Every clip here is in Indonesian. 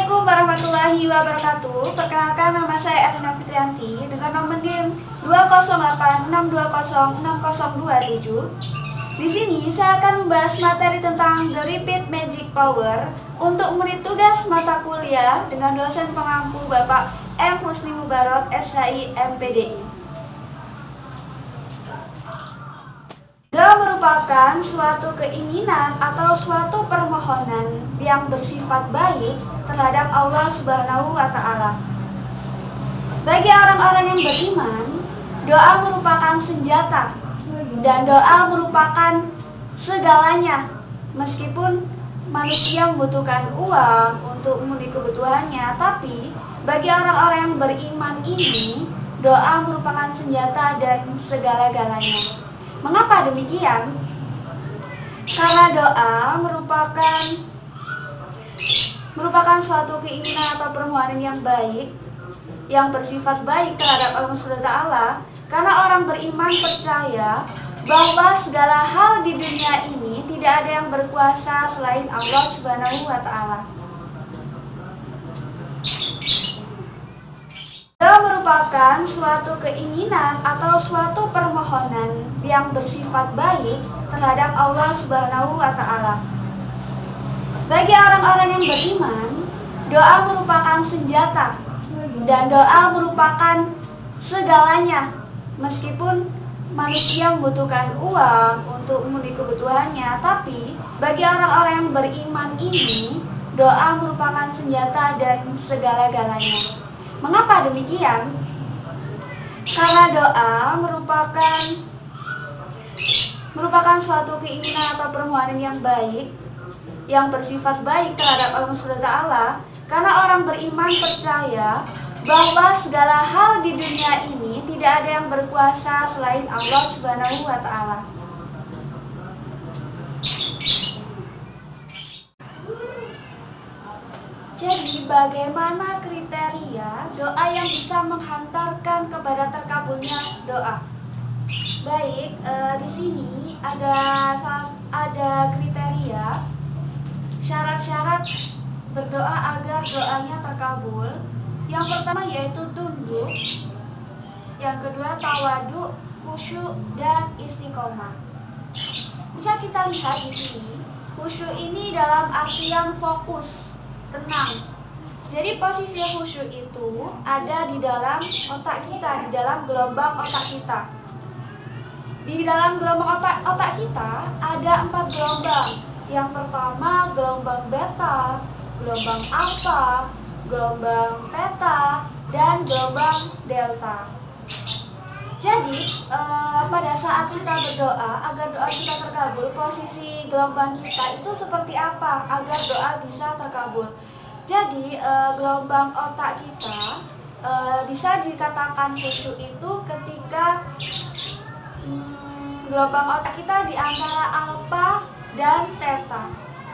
Assalamualaikum warahmatullahi wabarakatuh. Perkenalkan, nama saya Erlina Fitrianti dengan nomor NIM 20862060227. Di sini saya akan membahas materi tentang The Repeat Magic Power untuk menit tugas mata kuliah dengan dosen pengampu Bapak M. Husni Mubarok, SHI, MPDI. Doa merupakan suatu keinginan atau suatu permohonan yang bersifat baik terhadap Allah Subhanahu wa Ta'ala. Bagi orang-orang yang beriman, doa merupakan senjata dan doa merupakan segalanya. Meskipun manusia membutuhkan uang untuk memenuhi kebutuhannya, tapi bagi orang-orang yang beriman ini, doa merupakan senjata dan segala-galanya. Mengapa demikian? Karena doa merupakan suatu keinginan atau permohonan yang baik, yang bersifat baik terhadap Allah Subhanahu wa Ta'ala. Karena orang beriman percaya bahwa segala hal di dunia ini tidak ada yang berkuasa selain Allah Subhanahu wa Ta'ala. Doa merupakan suatu keinginan atau suatu permohonan yang bersifat baik terhadap Allah Subhanahu wa Ta'ala. Bagi orang-orang yang beriman, doa merupakan senjata dan doa merupakan segalanya. Meskipun manusia membutuhkan uang untuk memenuhi kebutuhannya, tapi bagi orang-orang yang beriman ini, doa merupakan senjata dan segala-galanya. Mengapa demikian? Karena doa merupakan suatu keinginan atau permohonan yang baik, yang bersifat baik terhadap Allah Subhanahu wa Ta'ala. Karena orang beriman percaya bahwa segala hal di dunia ini tidak ada yang berkuasa selain Allah Subhanahu wa Ta'ala. Jadi bagaimana kriteria doa yang bisa menghantarkan kepada terkabulnya doa? Baik, di sini ada kriteria syarat-syarat berdoa agar doanya terkabul. Yang pertama yaitu tunduk, yang kedua tawadu, khusyuk, dan istiqomah. Bisa kita lihat di sini, khusyuk ini dalam artian fokus, tenang. Jadi posisi khusyuk itu ada di dalam otak kita, di dalam gelombang otak kita. Di dalam gelombang otak kita ada 4 gelombang. Yang pertama gelombang beta, gelombang alfa, gelombang theta, dan gelombang delta. Jadi pada saat kita berdoa agar doa kita terkabul, posisi gelombang kita itu seperti apa agar doa bisa terkabul? Jadi gelombang otak kita bisa dikatakan khusyuk itu ketika gelombang otak kita di antara alfa dan theta.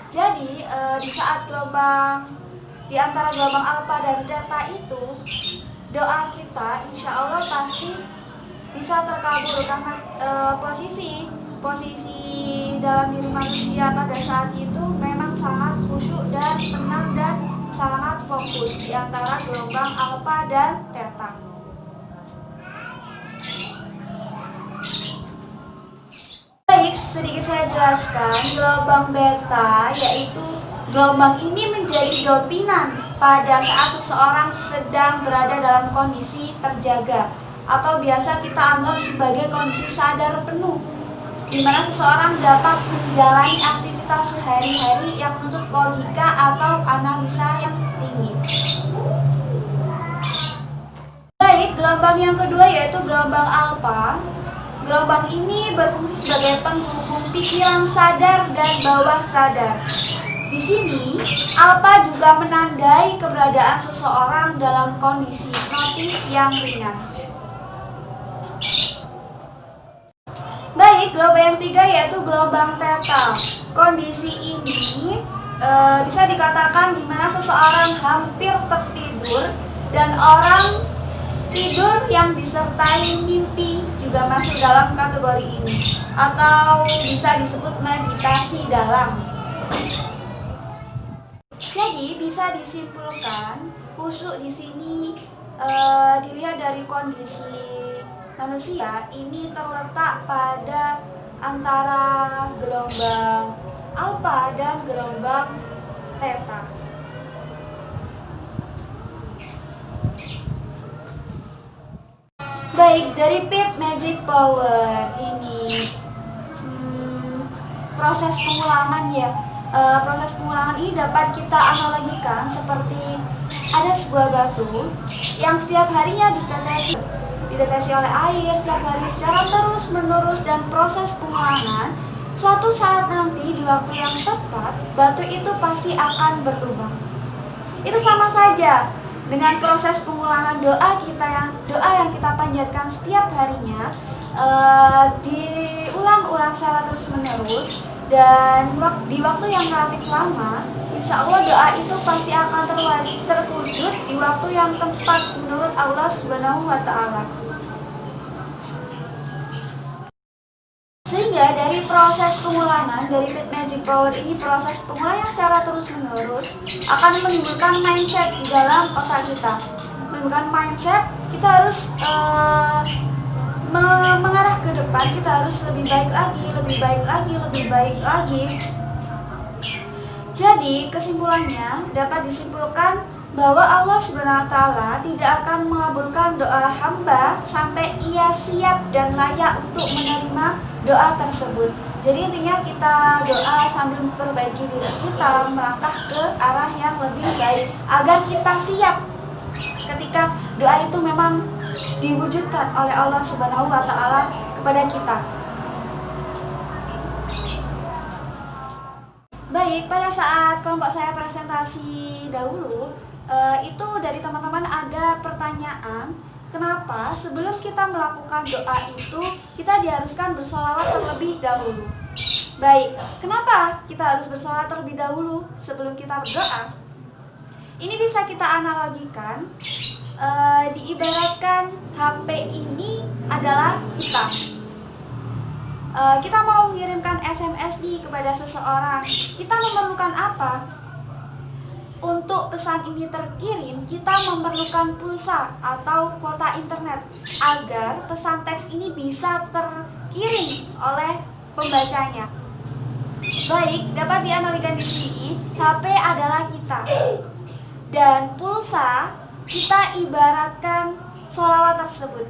Jadi di saat di antara gelombang alfa dan theta itu, doa kita insya Allah pasti bisa terkabul karena posisi dalam diri manusia pada saat itu memang sangat khusyuk dan tenang dan sangat fokus di antara gelombang alfa dan theta. Baik, sedikit saya jelaskan gelombang beta, yaitu gelombang ini menjadi dominan pada saat seseorang sedang berada dalam kondisi terjaga atau biasa kita anggap sebagai kondisi sadar penuh, di mana seseorang dapat menjalani aktivitas sehari-hari yang menuntut logika atau analisa yang tinggi. Baik, gelombang yang kedua yaitu gelombang alfa. Gelombang ini berfungsi sebagai penghubung pikiran sadar dan bawah sadar. Di sini, alfa juga menandai keberadaan seseorang dalam kondisi hipnotis yang ringan. Baik, gelombang yang tiga yaitu gelombang theta. Kondisi ini bisa dikatakan di mana seseorang hampir tertidur dan orang tidur yang disertai mimpi juga masuk dalam kategori ini, atau bisa disebut meditasi dalam. Jadi bisa disimpulkan khusyuk di sini dilihat dari kondisi manusia ini terletak pada antara gelombang alfa dan gelombang theta. Baik, dari Pit Magic Power ini proses pengulangan ya. Proses pengulangan ini dapat kita analogikan seperti ada sebuah batu yang setiap harinya ditetesi oleh air setiap hari secara terus menerus, dan proses pengulangan suatu saat nanti di waktu yang tepat batu itu pasti akan berubah. Itu sama saja dengan proses pengulangan doa yang kita panjatkan setiap harinya, diulang-ulang secara terus menerus, dan di waktu yang relatif lama, insya Allah doa itu pasti akan terwujud di waktu yang tepat menurut Allah Subhanahu wa Ta'ala. Sehingga dari proses pengulangan dari Pit Magic Power ini, proses pengulangan secara terus menerus akan menimbulkan mindset di dalam otak kita. Menimbulkan mindset, kita harus mengarah ke depan, kita harus lebih baik lagi. Jadi kesimpulannya dapat disimpulkan bahwa Allah Subhanahu wa Ta'ala tidak akan mengabulkan doa hamba sampai ia siap dan layak untuk menerima doa tersebut. Jadi intinya kita doa sambil memperbaiki diri kita, melangkah ke arah yang lebih baik agar kita siap ketika doa itu memang diwujudkan oleh Allah Subhanahu wa Ta'ala kepada kita. Baik, pada saat kelompok saya presentasi dahulu, itu dari teman-teman ada pertanyaan, kenapa sebelum kita melakukan doa itu kita diharuskan bersolawat terlebih dahulu. Baik, kenapa kita harus bersolawat terlebih dahulu sebelum kita berdoa? Ini bisa kita analogikan, diibaratkan HP ini adalah kita. Kita mau mengirimkan SMS nih kepada seseorang, kita memerlukan apa? Untuk pesan ini terkirim, kita memerlukan pulsa atau kuota internet agar pesan teks ini bisa terkirim oleh pembacanya. Baik, dapat dianalogikan di sini, HP adalah kita. Dan pulsa kita ibaratkan sholawat tersebut.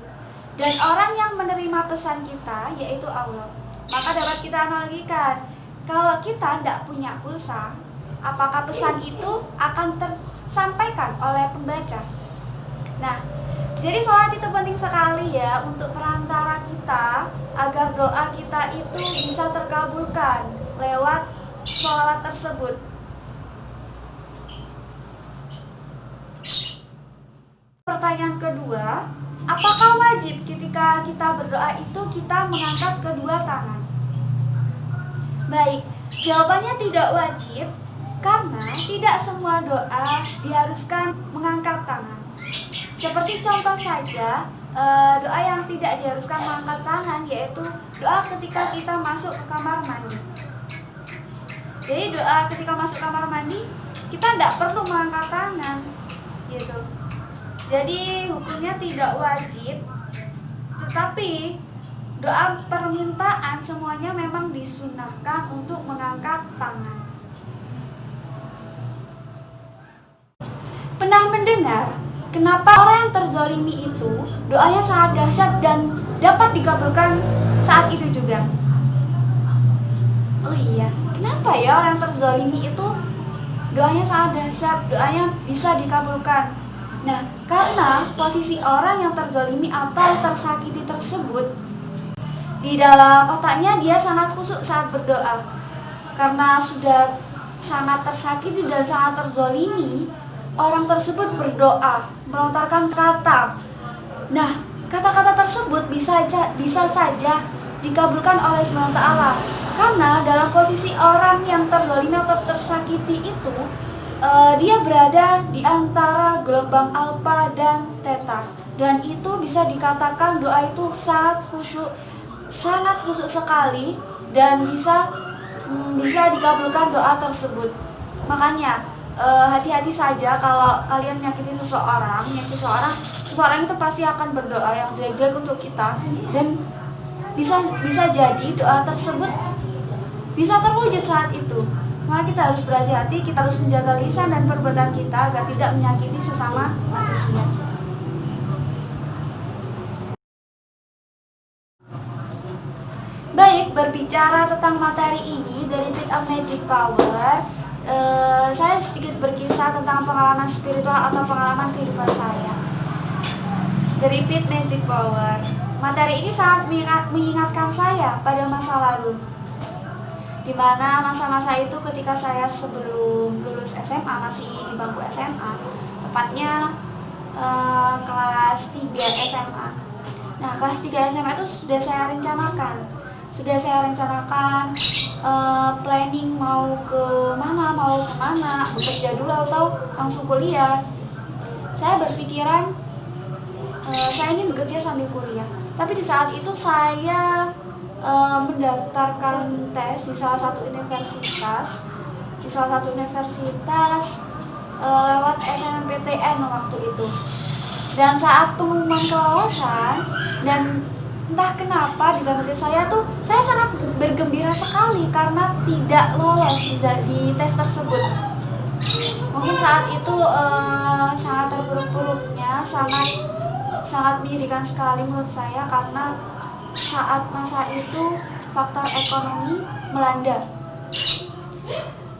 Dan orang yang menerima pesan kita yaitu Allah. Maka dapat kita analogikan, kalau kita tidak punya pulsa, apakah pesan itu akan tersampaikan oleh pembaca? Nah, jadi sholat itu penting sekali ya untuk perantara kita agar doa kita itu bisa terkabulkan lewat sholawat tersebut. Pertanyaan kedua, apakah wajib ketika kita berdoa itu kita mengangkat kedua tangan? Baik, jawabannya tidak wajib karena tidak semua doa diharuskan mengangkat tangan. Seperti contoh saja, doa yang tidak diharuskan mengangkat tangan yaitu doa ketika kita masuk ke kamar mandi. Jadi doa ketika masuk kamar mandi kita tidak perlu mengangkat tangan, gitu. Jadi hukumnya tidak wajib, tetapi doa permintaan semuanya memang disunahkan untuk mengangkat tangan. Pernah mendengar kenapa orang yang terzolimi itu doanya sangat dahsyat dan dapat dikabulkan saat itu juga? Oh iya, kenapa ya orang yang terzolimi itu doanya sangat dahsyat, doanya bisa dikabulkan? Nah, karena posisi orang yang terzolimi atau tersakiti tersebut di dalam otaknya dia sangat khusyuk saat berdoa. Karena sudah sangat tersakiti dan sangat terzolimi, orang tersebut berdoa, melontarkan kata. Nah, kata-kata tersebut bisa saja dikabulkan oleh SWT. Karena dalam posisi orang yang terzolimi atau tersakiti itu, dia berada di antara gelombang alfa dan theta, dan itu bisa dikatakan doa itu sangat khusyuk sekali dan bisa dikabulkan doa tersebut. Makanya hati-hati saja kalau kalian menyakiti seseorang. Seseorang itu pasti akan berdoa yang jelek-jelek untuk kita, dan bisa jadi doa tersebut bisa terwujud saat itu. Maka kita harus berhati-hati, kita harus menjaga lisan dan perbuatan kita agar tidak menyakiti sesama manusia. Baik, berbicara tentang materi ini dari Pick Up Magic Power, saya sedikit berkisah tentang pengalaman spiritual atau pengalaman kehidupan saya. Dari Pick Magic Power, materi ini sangat mengingatkan saya pada masa lalu, dimana masa-masa itu ketika saya sebelum lulus SMA, masih di bangku SMA, tepatnya kelas 3 SMA. Nah, kelas 3 SMA itu sudah saya rencanakan planning mau kemana, bekerja dulu atau langsung kuliah. Saya berpikiran saya ini bekerja sambil kuliah. Tapi di saat itu saya mendaftarkan tes di salah satu universitas lewat SNMPTN waktu itu. Dan saat pengumuman kelolosan, dan entah kenapa di dalam hati saya sangat bergembira sekali karena tidak lolos di tes tersebut. Mungkin saat itu sangat terpuruk-puruknya, sangat menyedihkan sekali menurut saya, karena saat masa itu faktor ekonomi melanda.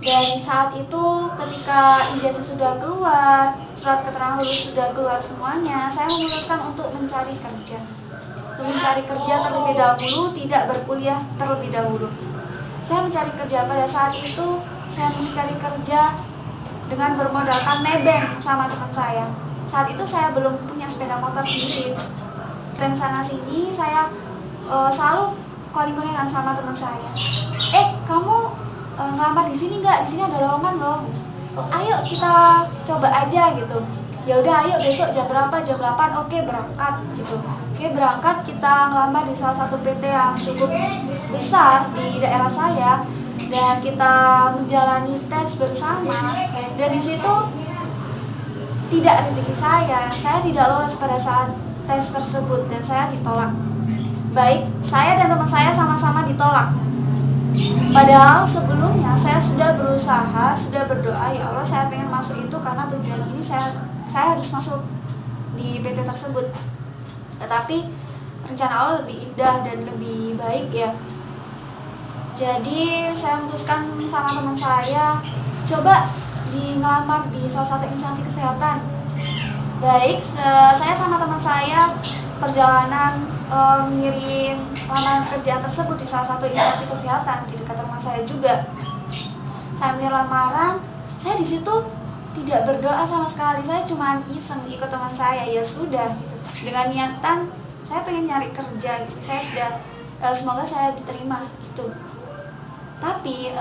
Dan saat itu ketika ijazah sudah keluar, surat keterangan lulus sudah keluar semuanya, saya memutuskan untuk mencari kerja terlebih dahulu, tidak berkuliah terlebih dahulu. Saya mencari kerja pada saat itu, saya mencari kerja dengan bermodalkan nebeng sama teman saya. Saat itu saya belum punya sepeda motor sendiri. Dan sana sini saya selalu koordinasikan sama teman saya. Kamu ngelamar di sini nggak? Di sini ada lowongan loh. Ayo kita coba aja gitu. Ya udah, ayo besok jam berapa? Jam 8. Oke, berangkat gitu. Berangkat, kita ngelamar di salah satu PT yang cukup besar di daerah saya, dan kita menjalani tes bersama. Dan di situ tidak rezeki saya tidak lolos pada saat tes tersebut dan saya ditolak. Baik, saya dan teman saya sama-sama ditolak. Padahal sebelumnya saya sudah berusaha, sudah berdoa, ya Allah saya pengen masuk itu karena tujuan ini saya harus masuk di PT tersebut. Tetapi rencana Allah lebih indah dan lebih baik ya. Jadi saya memutuskan sama teman saya, coba ngelamar di salah satu instansi kesehatan. Baik, saya sama teman saya perjalanan mengirim lamaran kerjaan tersebut di salah satu instansi kesehatan di dekat rumah saya juga. Saya mengirim lamaran, saya di situ tidak berdoa sama sekali, saya cuma iseng ikut teman saya, ya sudah gitu. Dengan niatan saya pengen nyari kerja gitu. Saya sudah semoga saya diterima gitu. Tapi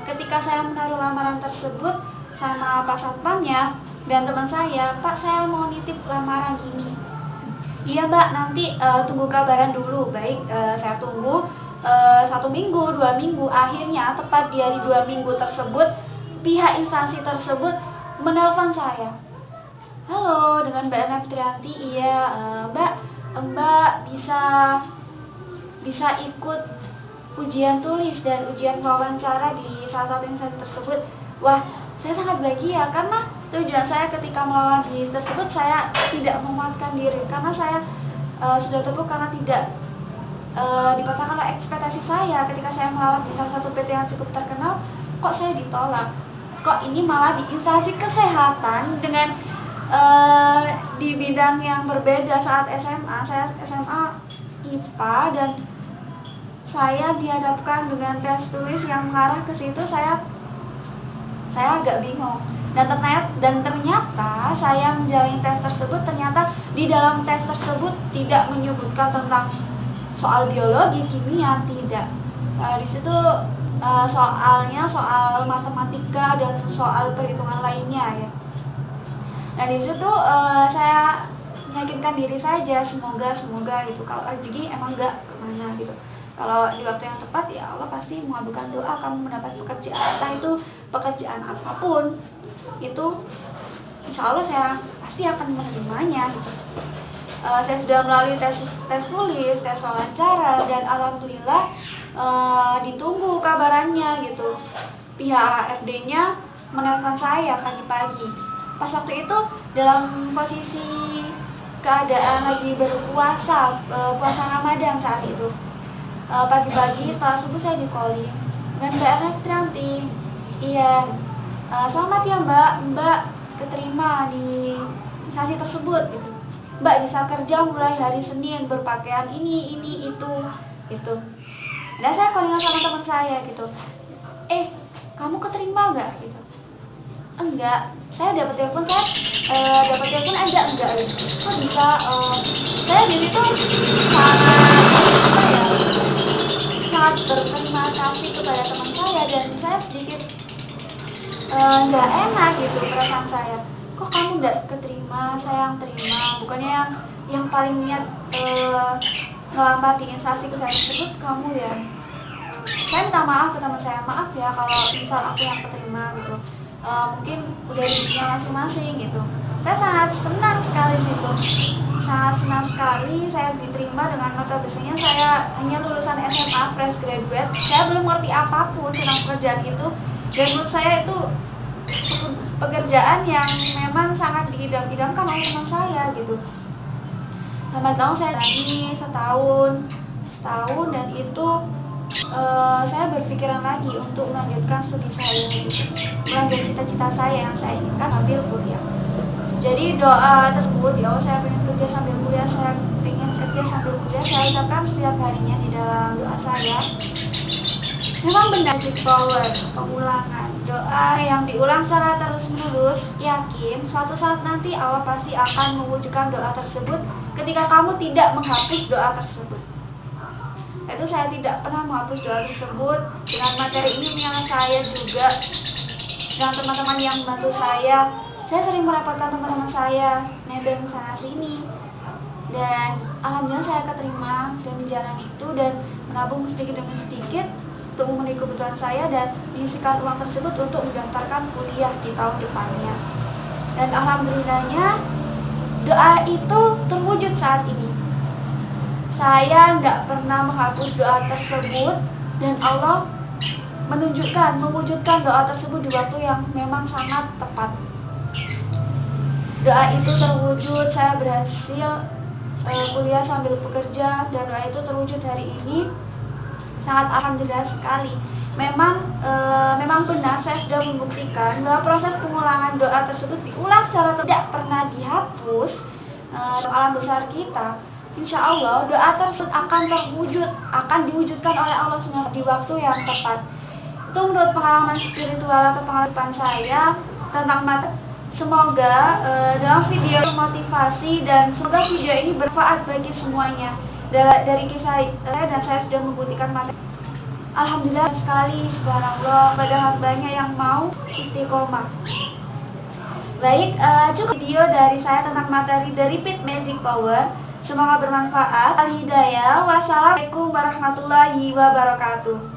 ketika saya menaruh lamaran tersebut sama Pak Satpamnya dan teman saya, Pak saya mau nitip lamaran ini. Iya Mbak, nanti tunggu kabaran dulu. Baik, saya tunggu 1 minggu, 2 minggu. Akhirnya tepat di hari 2 minggu tersebut, pihak instansi tersebut menelpon saya. Halo, dengan Mbak Ana Fitrianti. Iya, Mbak bisa ikut ujian tulis dan ujian wawancara di salah satu instansi tersebut. Wah, saya sangat bahagia karena tujuan saya ketika melamar di tersebut, saya tidak memuatkan diri karena saya sudah terpuruk karena tidak dipatahkan oleh ekspektasi saya ketika saya melamar di salah satu PT yang cukup terkenal. Kok saya ditolak? Kok ini malah di instansi kesehatan dengan di bidang yang berbeda. Saat SMA, saya SMA IPA dan saya dihadapkan dengan tes tulis yang mengarah ke situ. Saya agak bingung. Dan ternyata saya menjalani tes tersebut, ternyata di dalam tes tersebut tidak menyebutkan tentang soal biologi, kimia, tidak. Di situ soalnya soal matematika dan soal perhitungan lainnya ya. Nah di situ saya meyakinkan diri saja, semoga gitu. Kalau rezeki emang enggak kemana gitu. Kalau di waktu yang tepat ya Allah pasti mengabulkan doa, kamu mendapat pekerjaan, entah itu pekerjaan apapun. itu insya Allah saya pasti akan menerimanya gitu. Saya sudah melalui tes tulis, tes wawancara, dan alhamdulillah ditunggu kabarannya gitu. Pihak ARD-nya menelpon saya pagi-pagi. Pas waktu itu dalam posisi keadaan lagi berpuasa, puasa Ramadan saat itu. Pagi-pagi setelah subuh saya di-calling dengan Mbak Erna Fitrianti. Iya, selamat ya Mbak keterima di instansi tersebut gitu. Mbak bisa kerja mulai hari Senin, berpakaian ini itu gitu. Dan saya calling sama teman saya gitu, kamu keterima nggak gitu? Enggak, saya dapat telepon enggak gitu. Kok bisa? Saya di situ sangat berterima kasih kepada teman saya, dan saya sedikit nggak enak gitu perasaan saya. Kok kamu nggak keterima, saya yang terima, bukannya yang paling niat ngelamar di instansi kesehatan tersebut kamu ya. Saya minta maaf ke teman saya, maaf ya kalau misal aku yang keterima gitu. Mungkin udah rezekinya masing-masing gitu. Saya sangat senang sekali gitu, sangat senang sekali saya diterima dengan nota biasanya saya hanya lulusan SMA fresh graduate. Saya belum ngerti apapun tentang pekerjaan itu, dan menurut saya itu pekerjaan yang memang sangat diidam-idamkan oleh teman saya gitu. Lambat laun saya lagi setahun, dan itu saya berpikiran lagi untuk melanjutkan studi saya gitu, melanjutkan cita-cita saya yang saya inginkan sambil kuliah. Jadi doa tersebut, ya saya pengen kerja sambil kuliah, saya ucapkan setiap harinya di dalam doa saya. Memang benar magic power, pengulangan doa yang diulang secara terus-menerus. Yakin suatu saat nanti Allah pasti akan mewujudkan doa tersebut ketika kamu tidak menghapus doa tersebut. Itu saya tidak pernah menghapus doa tersebut. Dengan materi ini yang saya juga, dengan teman-teman yang membantu saya sering merepotkan teman-teman saya nebeng sana sini, dan alhamdulillah saya keterima dan menjalani itu, dan menabung sedikit demi sedikit untuk memenuhi kebutuhan saya dan menyisihkan uang tersebut untuk mendaftarkan kuliah di tahun depannya. Dan alhamdulillahnya doa itu terwujud saat ini. Saya tidak pernah menghapus doa tersebut, dan Allah mewujudkan doa tersebut di waktu yang memang sangat tepat. Doa itu terwujud, saya berhasil kuliah sambil bekerja, dan doa itu terwujud hari ini. Sangat alhamdulillah sekali. Memang benar, saya sudah membuktikan bahwa proses pengulangan doa tersebut diulang secara tidak pernah dihapus. Alam besar kita, insya Allah doa tersebut akan diwujudkan oleh Allah SWT di waktu yang tepat. Itu menurut pengalaman spiritual atau pengalaman saya tentang materi. Semoga dalam video motivasi, dan semoga video ini bermanfaat bagi semuanya. Dari kisah saya, dan saya sudah membuktikan materi. Alhamdulillah sekali, subhanallah, pada hambanya yang mau istiqomah. Baik, cukup video dari saya tentang materi dari Pit Magic Power. Semoga bermanfaat. Al-Hidayah. Wassalamualaikum warahmatullahi wabarakatuh.